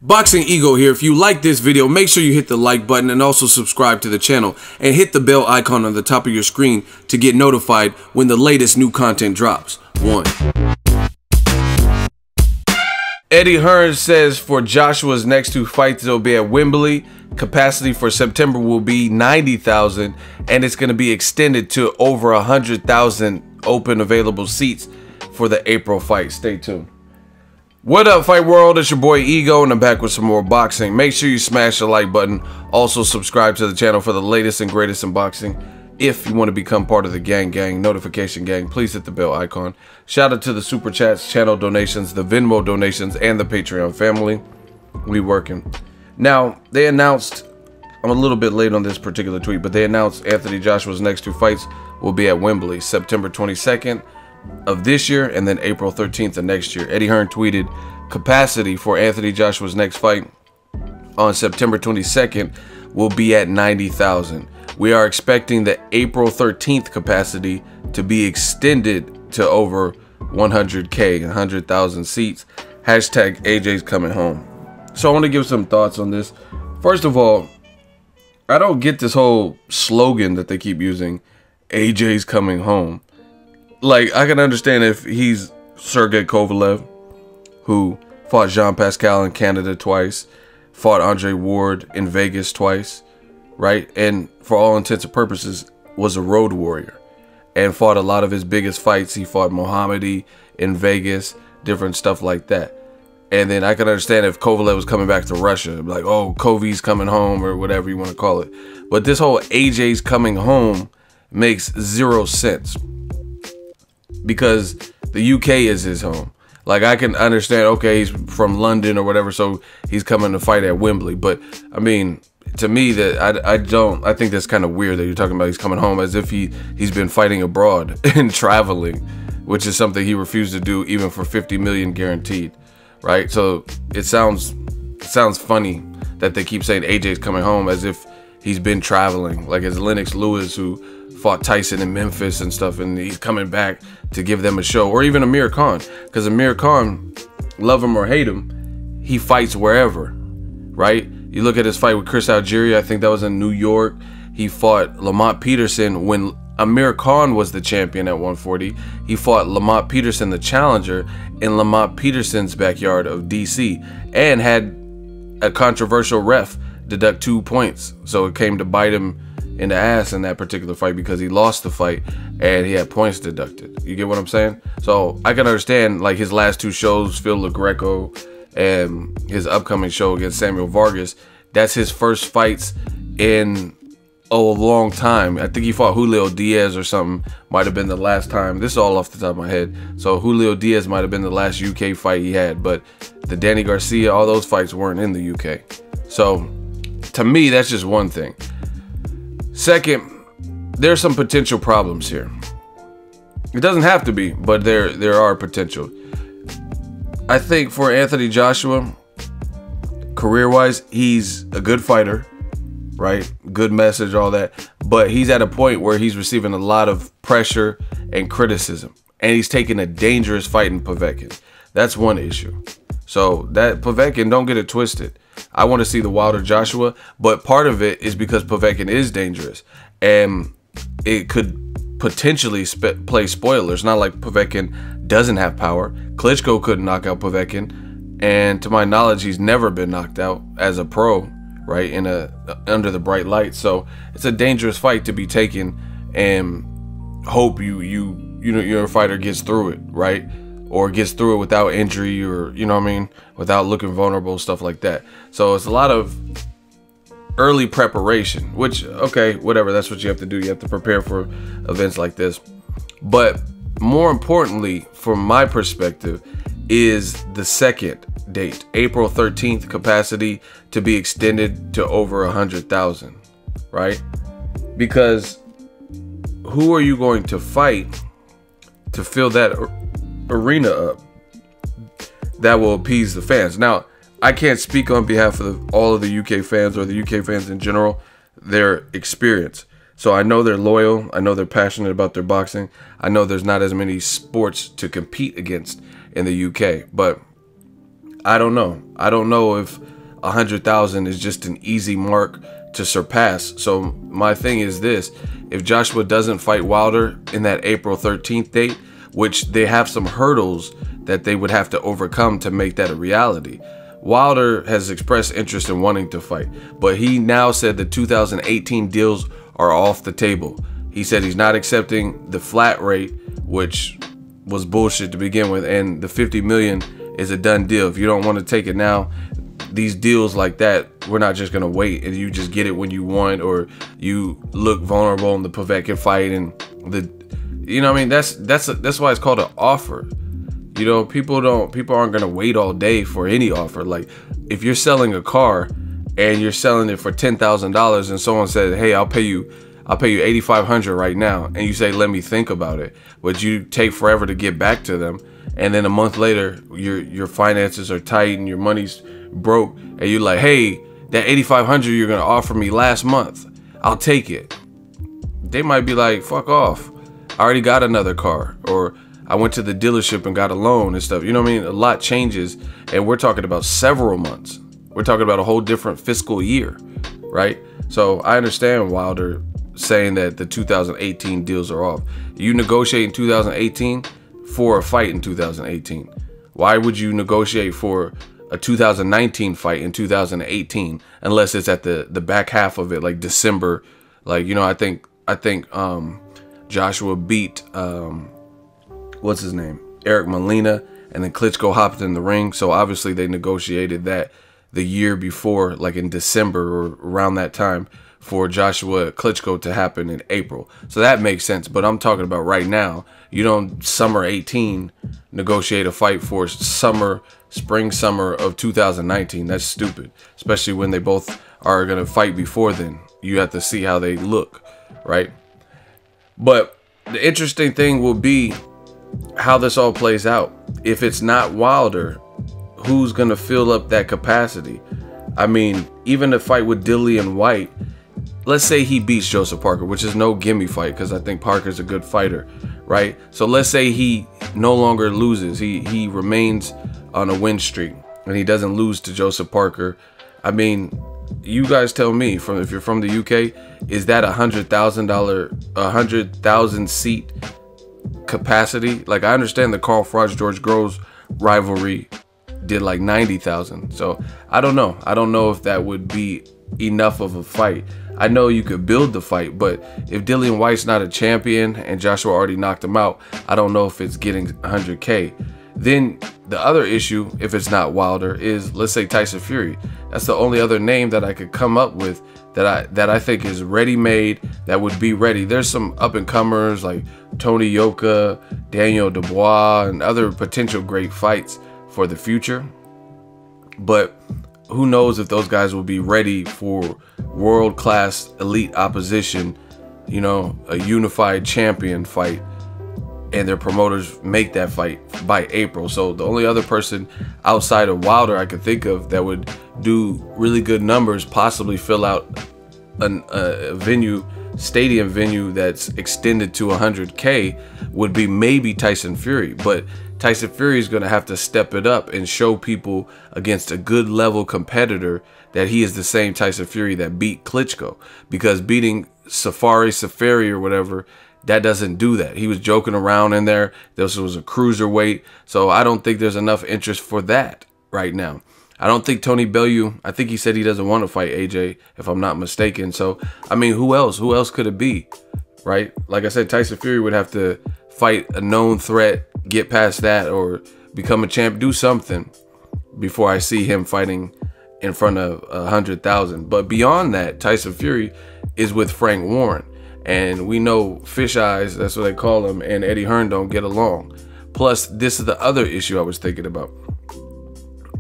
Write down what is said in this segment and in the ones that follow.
Boxing Ego here. If you like this video, make sure you hit the like button and also subscribe to the channel and hit the bell icon on the top of your screen to get notified when the latest new content drops. 1. Eddie Hearn says for Joshua's next 2 fights, it'll be at Wembley. Capacity for September will be 90,000 and it's going to be extended to over 100,000 open available seats for the April fight. Stay tuned. What up, Fight World? It's your boy Ego, and I'm back with some more boxing. Make sure you smash the like button. Also, subscribe to the channel for the latest and greatest in boxing. If you want to become part of the gang, notification gang, please hit the bell icon. Shout out to the super chats, channel donations, the Venmo donations, and the Patreon family. We working. Now, they announced, I'm a little bit late on this particular tweet, but they announced Anthony Joshua's next 2 fights will be at Wembley, September 22nd. Of this year and then April 13th of next year. Eddie Hearn tweeted capacity for Anthony Joshua's next fight on September 22nd will be at 90,000. We are expecting the April 13th capacity to be extended to over 100K, 100,000 seats. Hashtag AJ's coming home. So I want to give some thoughts on this. First of all, I don't get this whole slogan that they keep using, AJ's coming home. Like, I can understand if he's Sergey Kovalev, who fought Jean Pascal in Canada twice, fought Andre Ward in Vegas twice, right? And for all intents and purposes, was a road warrior and fought a lot of his biggest fights. He fought Mohammadi in Vegas, different stuff like that. And then I can understand if Kovalev was coming back to Russia, like, oh, Kovi's coming home or whatever you want to call it. But this whole AJ's coming home makes 0 sense. Because the UK is his home. Like, I can understand, okay, he's from London or whatever, so he's coming to fight at Wembley. But I mean, to me, that I think that's kind of weird that you're talking about he's coming home as if he's been fighting abroad and traveling, which is something he refused to do even for 50 million guaranteed, right? So it sounds funny that they keep saying AJ's coming home as if he's been traveling, like it's Lennox Lewis who fought Tyson in Memphis and stuff, and he's coming back to give them a show. Or even Amir Khan, because Amir Khan, love him or hate him, he fights wherever, right? You look at his fight with Chris Algieri, I think that was in New York. He fought Lamont Peterson when Amir Khan was the champion at 140. He fought Lamont Peterson, the challenger, in Lamont Peterson's backyard of DC, and had a controversial ref deduct 2 points. So it came to bite him in the ass in that particular fight because he lost the fight and he had points deducted. You get what I'm saying? So I can understand, like, his last 2 shows, Phil LaGreco and his upcoming show against Samuel Vargas, that's his first fights in a long time. I think he fought Julio Diaz or something, might have been the last time. This is all off the top of my head. So Julio Diaz might have been the last UK fight he had, but the Danny Garcia, all those fights weren't in the UK. So to me, that's just one thing. Second, there's some potential problems here. It doesn't have to be, but there are potential. I think for Anthony Joshua, career-wise, he's a good fighter, right? Good message, all that. But he's at a point where he's receiving a lot of pressure and criticism. And he's taking a dangerous fight in Povetkin. That's one issue. So that Povetkin, don't get it twisted. I want to see the Wilder Joshua, but part of it is because Povetkin is dangerous and it could potentially play spoiler. It's not like Povetkin doesn't have power. Klitschko couldn't knock out Povetkin, and to my knowledge, he's never been knocked out as a pro, right? In under the bright light. So it's a dangerous fight to be taken and hope your fighter gets through it, right? Or gets through it without injury, or, you know what I mean, without looking vulnerable, stuff like that. So it's a lot of early preparation, which, okay, whatever, that's what you have to do. You have to prepare for events like this. But more importantly, from my perspective, is the second date, April 13th, capacity to be extended to over 100,000, right? Because who are you going to fight to fill that arena up that will appease the fans? Now, I can't speak on behalf of all of the UK fans or the UK fans in general, their experience. So I know they're loyal. I know they're passionate about their boxing. I know there's not as many sports to compete against in the UK, but I don't know. I don't know if 100,000 is just an easy mark to surpass. So my thing is this: if Joshua doesn't fight Wilder in that April 13th date, which they have some hurdles that they would have to overcome to make that a reality. Wilder has expressed interest in wanting to fight, but he now said the 2018 deals are off the table. He said he's not accepting the flat rate, which was bullshit to begin with, and the 50 million is a done deal. If you don't want to take it now, these deals like that, we're not just gonna wait and you just get it when you want, or you look vulnerable in the Povetkin fight, and you know what I mean? That's why it's called an offer. You know, people aren't gonna wait all day for any offer. Like, if you're selling a car and you're selling it for $10,000 and someone says, hey, I'll pay you $8,500 right now, and you say, let me think about it, but you take forever to get back to them, and then a month later your finances are tight and your money's broke, and you're like, hey, that $8,500 you're gonna offer me last month, I'll take it. They might be like, fuck off, I already got another car, or I went to the dealership and got a loan and stuff. You know what I mean? A lot changes, and we're talking about several months. We're talking about a whole different fiscal year, right? So I understand Wilder saying that the 2018 deals are off. You negotiate in 2018 for a fight in 2018. Why would you negotiate for a 2019 fight in 2018 unless it's at the back half of it, like December? Like, you know, I think Joshua beat what's his name, Eric Molina, and then Klitschko hopped in the ring. So obviously they negotiated that the year before, like in December or around that time, for Joshua Klitschko to happen in April. So that makes sense. But I'm talking about right now. You don't summer 18 negotiate a fight for spring summer of 2019. That's stupid, especially when they both are going to fight before then. You have to see how they look, right? But the interesting thing will be how this all plays out. If it's not Wilder, who's gonna fill up that capacity? I mean, even a fight with Dillian White, let's say he beats Joseph Parker, which is no gimme fight because I think Parker's a good fighter, right? So let's say he no longer loses, he remains on a win streak and he doesn't lose to Joseph Parker. I mean, you guys tell me, if you're from the UK, is that $100,000 seat capacity? Like, I understand the Carl Froch George Groves rivalry did like 90,000. So I don't know if that would be enough of a fight. I know you could build the fight, but if Dillian White's not a champion and Joshua already knocked him out, I don't know if it's getting 100K. Then the other issue, if it's not Wilder, is, let's say, Tyson Fury. That's the only other name that I could come up with that I think is ready-made, that would be ready. There's some up-and-comers like Tony Yoka, Daniel Dubois, and other potential great fights for the future. But who knows if those guys will be ready for world-class elite opposition, you know, a unified champion fight, and their promoters make that fight by April. So the only other person outside of Wilder I could think of that would do really good numbers, possibly fill out a stadium venue that's extended to 100K, would be maybe Tyson Fury. But Tyson Fury is going to have to step it up and show people against a good level competitor that he is the same Tyson Fury that beat Klitschko, because beating Safari or whatever, that doesn't do that. He was joking around in there. This was a cruiserweight. So I don't think there's enough interest for that right now. I don't think Tony Bellew, I think he said he doesn't want to fight AJ, if I'm not mistaken. So, I mean, who else? Who else could it be, right? Like I said, Tyson Fury would have to fight a known threat, get past that, or become a champ, do something before I see him fighting in front of 100,000. But beyond that, Tyson Fury is with Frank Warren. And we know Fish Eyes, that's what they call him, and Eddie Hearn don't get along. Plus, this is the other issue I was thinking about.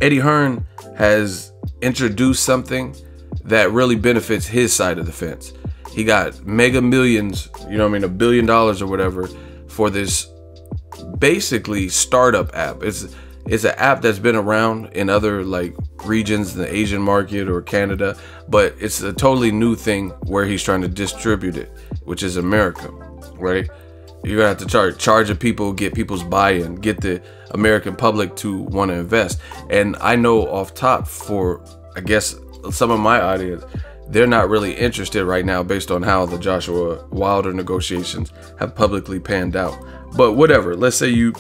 Eddie Hearn has introduced something that really benefits his side of the fence. He got mega millions, you know what I mean, $1 billion or whatever, for this basically startup app. It's an app that's been around in other like regions, the Asian market or Canada, but it's a totally new thing where he's trying to distribute it, which is America, right? You're gonna have to charge people, get people's buy-in, get the American public to want to invest. And I know off top, for I guess some of my audience, they're not really interested right now based on how the Joshua Wilder negotiations have publicly panned out. But whatever, let's say you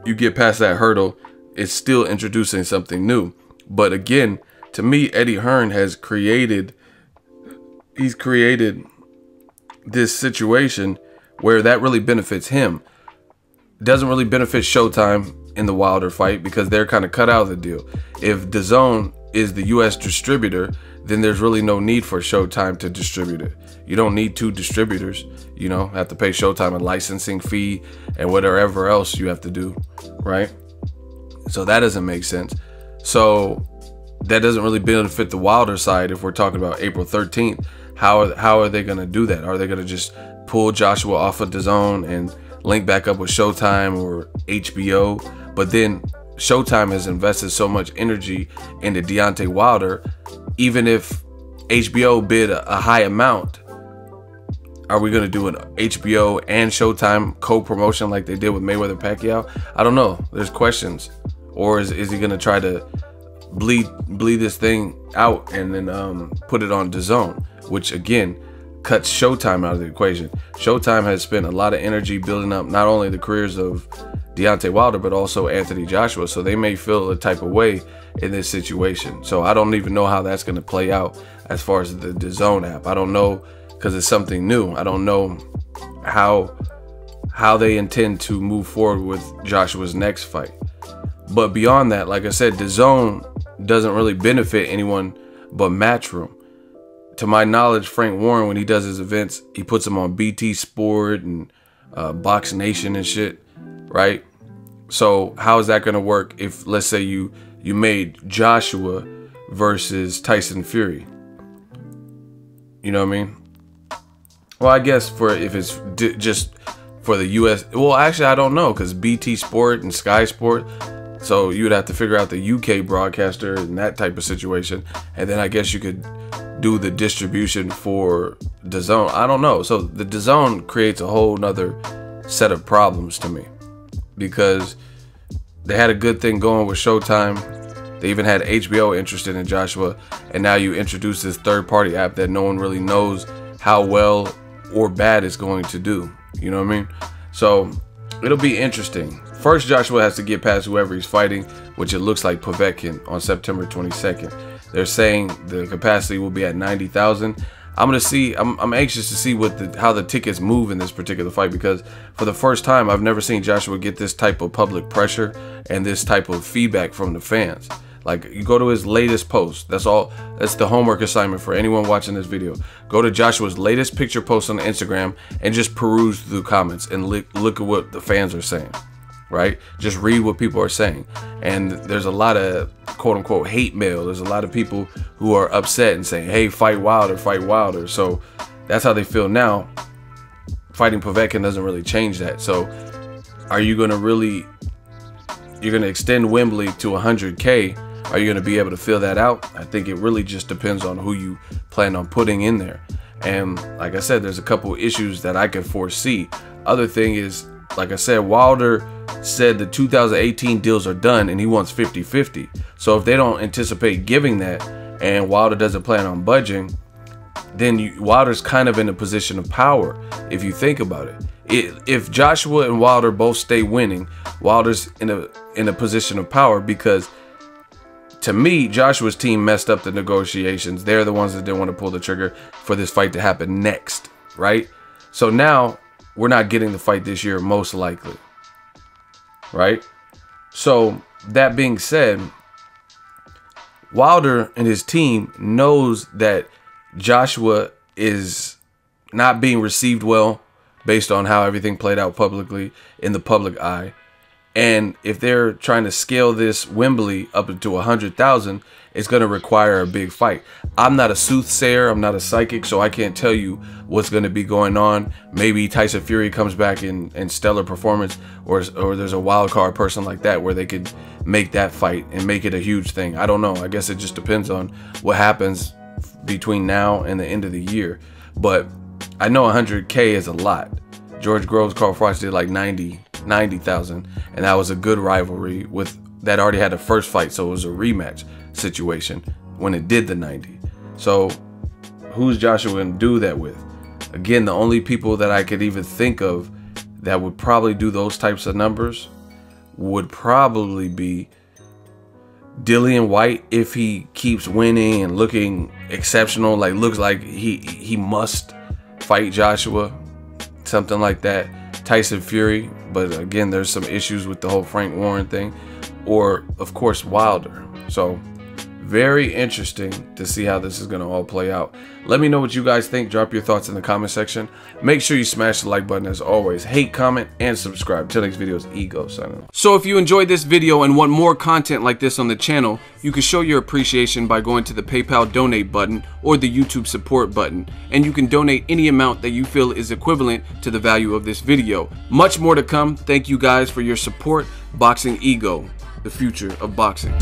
get past that hurdle, it's still introducing something new. But again, to me, Eddie Hearn has created this situation where that really benefits him. Doesn't really benefit Showtime in the Wilder fight because they're kind of cut out of the deal. If DAZN is the US distributor, then there's really no need for Showtime to distribute it. You don't need two distributors, you know, have to pay Showtime a licensing fee and whatever else you have to do, right? So that doesn't make sense. So that doesn't really benefit the Wilder side. If we're talking about April 13th, how are they going to do that? Are they going to just pull Joshua off of DAZN and link back up with Showtime or HBO? But then Showtime has invested so much energy into Deontay Wilder. Even if HBO bid a high amount, are we going to do an HBO and Showtime co-promotion like they did with Mayweather Pacquiao? I don't know. There's questions. Or is he going to try to bleed this thing out and then put it on DAZN, which again cuts Showtime out of the equation. Showtime has spent a lot of energy building up not only the careers of Deontay Wilder but also Anthony Joshua, so they may feel a type of way in this situation. So I don't even know how that's going to play out as far as the DAZN app. I don't know, because it's something new. I don't know how they intend to move forward with Joshua's next fight. But beyond that, like I said, DAZN doesn't really benefit anyone but Matchroom. To my knowledge, Frank Warren, when he does his events, he puts them on BT Sport and Box Nation and shit, right? So how is that going to work if, let's say, you made Joshua versus Tyson Fury? You know what I mean? Well, I guess if it's just for the US, well, actually, I don't know, because BT Sport and Sky Sport, so you would have to figure out the UK broadcaster and that type of situation. And then I guess you could do the distribution for DAZN. I don't know. So the DAZN creates a whole nother set of problems to me, because they had a good thing going with Showtime. They even had HBO interested in Joshua. And now you introduce this third-party app that no one really knows how well or bad it's going to do. You know what I mean? So it'll be interesting. First, Joshua has to get past whoever he's fighting, which it looks like Povetkin on September 22nd. They're saying the capacity will be at 90,000. I'm anxious to see how the tickets move in this particular fight, because for the first time, I've never seen Joshua get this type of public pressure and this type of feedback from the fans. Like, you go to his latest post. That's all. That's the homework assignment for anyone watching this video. Go to Joshua's latest picture post on Instagram and just peruse through the comments and look at what the fans are saying. Right? Just read what people are saying. And there's a lot of quote unquote hate mail. There's a lot of people who are upset and saying, hey, fight Wilder, fight Wilder. So that's how they feel now. Fighting Povetkin doesn't really change that. So are you going to you're going to extend Wembley to 100K? Are you going to be able to fill that out? I think it really just depends on who you plan on putting in there. And like I said, there's a couple issues that I could foresee. Other thing is, like I said, Wilder said the 2018 deals are done and he wants 50-50. So if they don't anticipate giving that and Wilder doesn't plan on budging, then Wilder's kind of in a position of power if you think about it. If Joshua and Wilder both stay winning, Wilder's in a position of power, because to me, Joshua's team messed up the negotiations. They're the ones that didn't want to pull the trigger for this fight to happen next, right? So now we're not getting the fight this year, most likely, right? So that being said, Wilder and his team knows that Joshua is not being received well based on how everything played out publicly in the public eye. And if they're trying to scale this Wembley up into 100,000, it's going to require a big fight. I'm not a soothsayer. I'm not a psychic, so I can't tell you what's going to be going on. Maybe Tyson Fury comes back in stellar performance, or there's a wild card person like that where they could make that fight and make it a huge thing. I don't know. I guess it just depends on what happens between now and the end of the year. But I know 100K is a lot. George Groves, Carl Froch did like 90,000, and that was a good rivalry with that already had a first fight, so it was a rematch situation when it did the 90. So who's Joshua gonna do that with? Again, the only people that I could even think of that would probably do those types of numbers would probably be Dillian White, if he keeps winning and looking exceptional, like looks like he must fight Joshua, something like that. Tyson Fury, but again, there's some issues with the whole Frank Warren thing, or of course Wilder. So very interesting to see how this is going to all play out. Let me know what you guys think. Drop your thoughts in the comment section. Make sure you smash the like button as always. Hate, comment, and subscribe. Till next video is Ego signing off. So if you enjoyed this video and want more content like this on the channel, you can show your appreciation by going to the PayPal donate button or the YouTube support button, and you can donate any amount that you feel is equivalent to the value of this video. Much more to come. Thank you guys for your support. Boxing Ego, the future of boxing.